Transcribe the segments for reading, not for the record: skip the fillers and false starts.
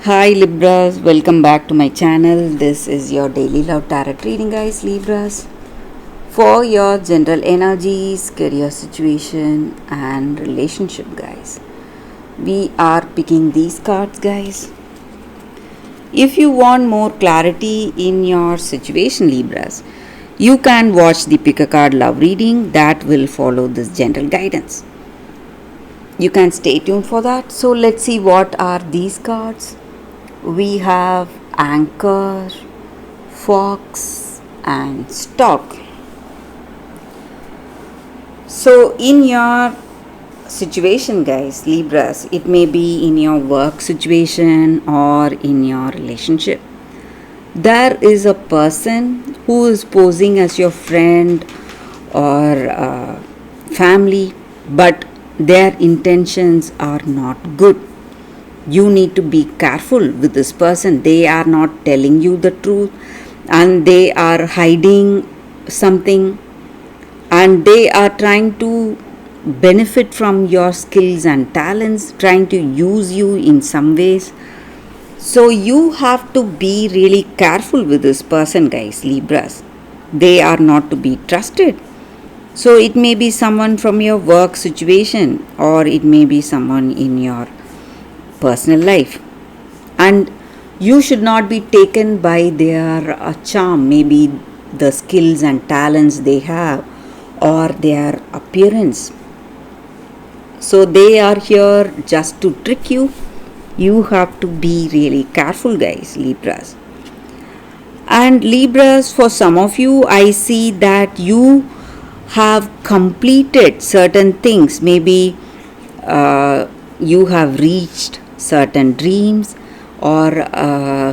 Hi Libras, welcome back to my channel. This is your daily love tarot reading, guys. Libras, for your general energies, career situation, and relationship, guys. We are picking these cards, guys. If you want more clarity in your situation, Libras, you can watch the pick a card love reading that will follow this general guidance. You can stay tuned for that. So let's see what are these cards. We have Anchor, Fox, and Stock. So in your situation, guys, Libras, it may be in your work situation or in your relationship. There is a person who is posing as your friend or family, but their intentions are not good. You need to be careful with this person. They are not telling you the truth and they are hiding something, and they are trying to benefit from your skills and talents, trying to use you in some ways. So you have to be really careful with this person, guys, Libras. They are not to be trusted. So it may be someone from your work situation, or it may be someone in your personal life. And you should not be taken by their charm, maybe the skills and talents they have, or their appearance. So they are here just to trick you. You have to be really careful, guys, Libras. And Libras, for some of you, I see that you have completed certain things. Maybe you have reached certain dreams or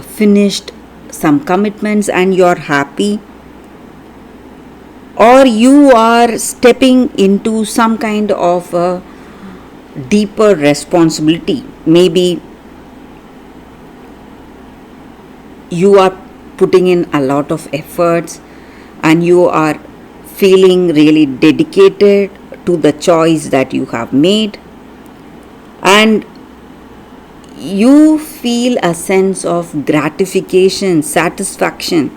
finished some commitments and you're happy, or you are stepping into some kind of a deeper responsibility. Maybe you are putting in a lot of efforts and you are feeling really dedicated to the choice that you have made, and you feel a sense of gratification, satisfaction,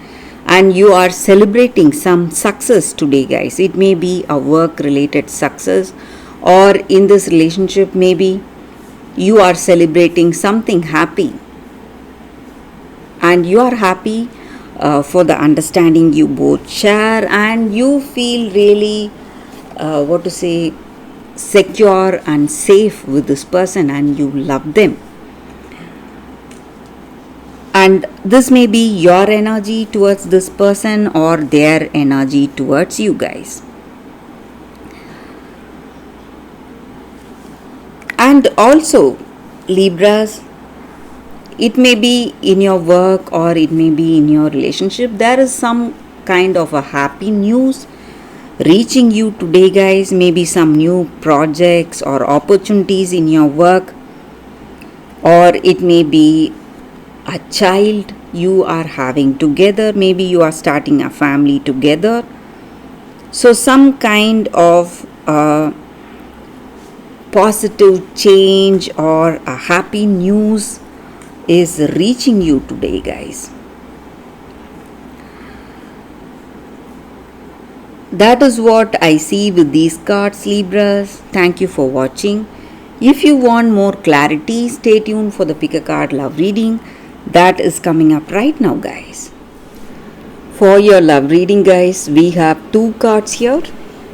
and you are celebrating some success today, guys. It may be a work related success, or in this relationship maybe you are celebrating something happy, and you are happy for the understanding you both share, and you feel really secure and safe with this person, and you love them. And this may be your energy towards this person or their energy towards you, guys. And also, Libras, it may be in your work or it may be in your relationship, there is some kind of a happy news reaching you today, guys. Maybe some new projects or opportunities in your work, or it may be a child you are having together. Maybe you are starting a family together. So some kind of positive change or a happy news is reaching you today, guys. That is what I see with these cards, Libras. Thank you for watching. If you want more clarity, stay tuned for the pick a card love reading that is coming up right now, guys. For your love reading, guys, we have two cards here.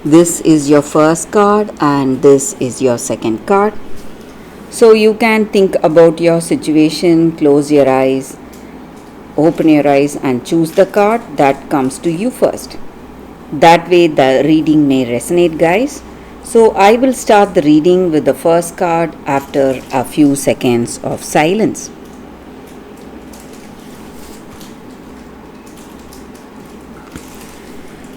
This is your first card and this is your second card. So you can think about your situation, close your eyes, open your eyes and choose the card that comes to you first. That way the reading may resonate, guys. So I will start the reading with the first card after a few seconds of silence.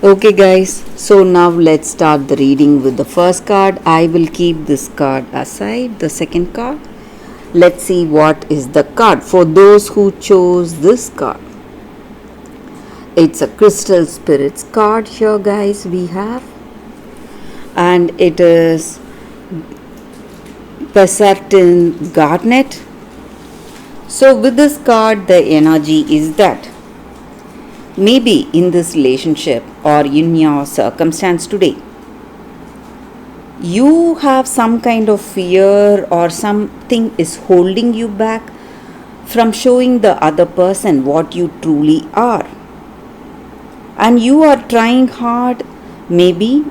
Okay, guys, so now let's start the reading with the first card. I will keep this card aside, the second card. Let's see what is the card for those who chose this card. It's a Crystal Spirits card here, guys, we have. And it is Pesartin Garnet. So, with this card, the energy is that maybe in this relationship or in your circumstance today, you have some kind of fear or something is holding you back from showing the other person what you truly are. And you are trying hard, maybe,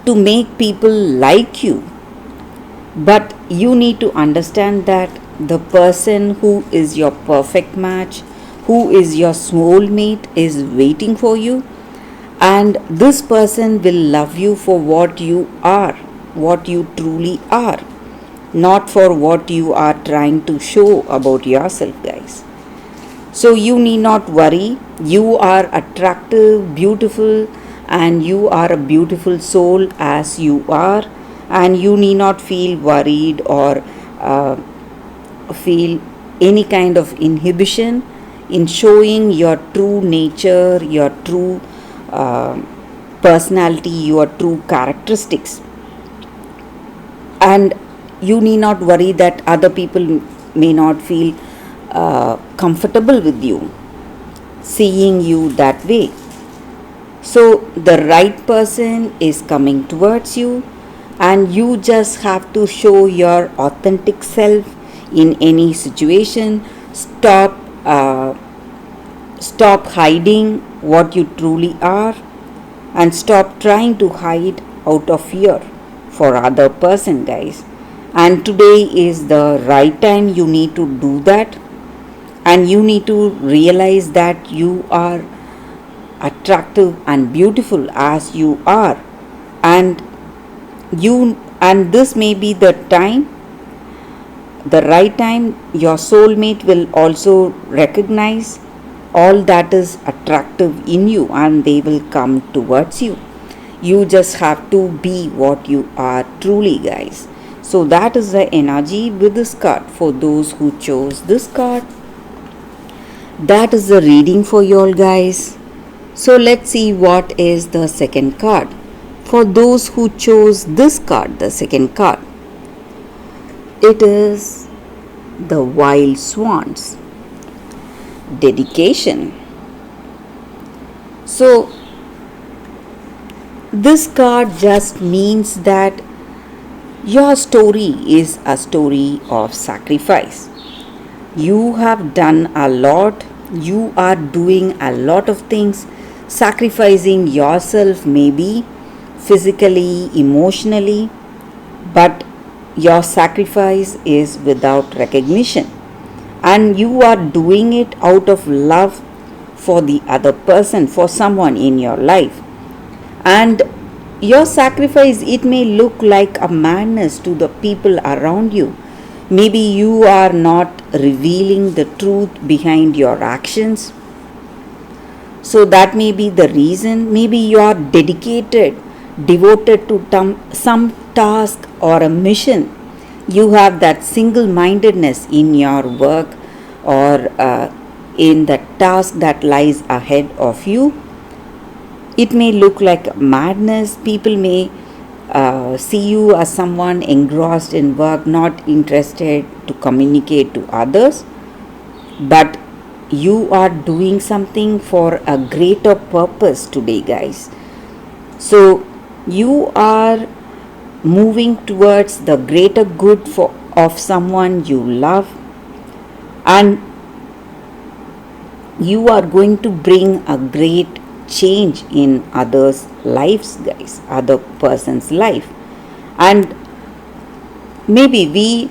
to make people like you. But you need to understand that the person who is your perfect match, who is your soulmate, is waiting for you, and this person will love you for what you are, what you truly are, not for what you are trying to show about yourself, guys. So you need not worry. You are attractive, beautiful, and you are a beautiful soul as you are, and you need not feel worried or feel any kind of inhibition in showing your true nature, your true uh, personality, your true characteristics. And you need not worry that other people may not feel comfortable with you, seeing you that way. So the right person is coming towards you, and you just have to show your authentic self in any situation. Uh, Stop hiding what you truly are, and stop trying to hide out of fear for other person, guys. And today is the right time you need to do that, and you need to realize that you are attractive and beautiful as you are, and this may be the time, the right time your soulmate will also recognize all that is attractive in you, and they will come towards you. You just have to be what you are truly, guys. So that is the energy with this card. For those who chose this card, that is the reading for you all, guys. So let's see what is the second card. For those who chose this card, the second card, it is the Wild Swans. Dedication. So this card just means that your story is a story of sacrifice. You have done a lot, you are doing a lot of things, sacrificing yourself, maybe physically, emotionally, but your sacrifice is without recognition, and you are doing it out of love for the other person, for someone in your life. And your sacrifice, it may look like a madness to the people around you. Maybe you are not revealing the truth behind your actions. So that may be the reason. Maybe you are devoted to some task or a mission. You have that single mindedness in your work or in the task that lies ahead of you. It may look like madness. People may see you as someone engrossed in work, not interested to communicate to others. But you are doing something for a greater purpose today, guys. So you are moving towards the greater good of someone you love, and you are going to bring a great change in others' lives, guys, other person's life. And maybe we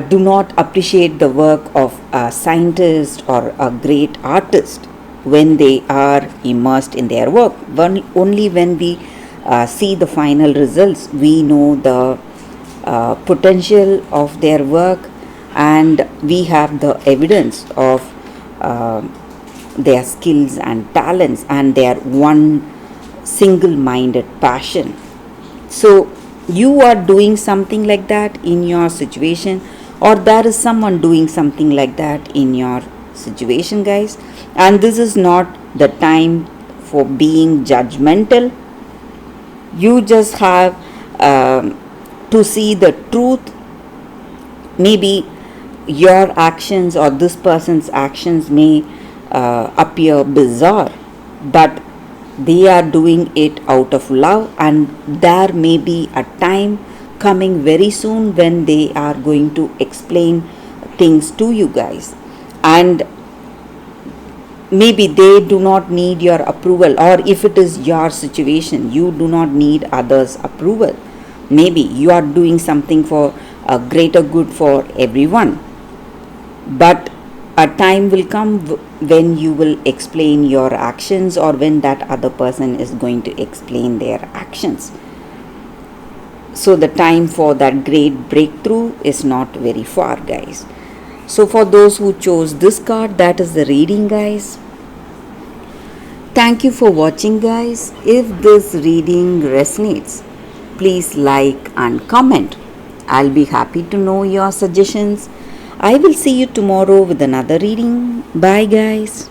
do not appreciate the work of a scientist or a great artist when they are immersed in their work. Only when we see the final results, we know the potential of their work, and we have the evidence of their skills and talents and their one single-minded passion. So you are doing something like that in your situation, or there is someone doing something like that in your situation, guys. And this is not the time for being judgmental. You just have to see the truth. Maybe your actions or this person's actions may appear bizarre, but they are doing it out of love, and there may be a time coming very soon when they are going to explain things to you guys. And maybe they do not need your approval, or if it is your situation, you do not need others' approval. Maybe you are doing something for a greater good for everyone, but a time will come when you will explain your actions, or when that other person is going to explain their actions. So the time for that great breakthrough is not very far, guys. So for those who chose this card, that is the reading, guys. Thank you for watching, guys. If this reading resonates, please like and comment. I'll be happy to know your suggestions. I will see you tomorrow with another reading. Bye, guys.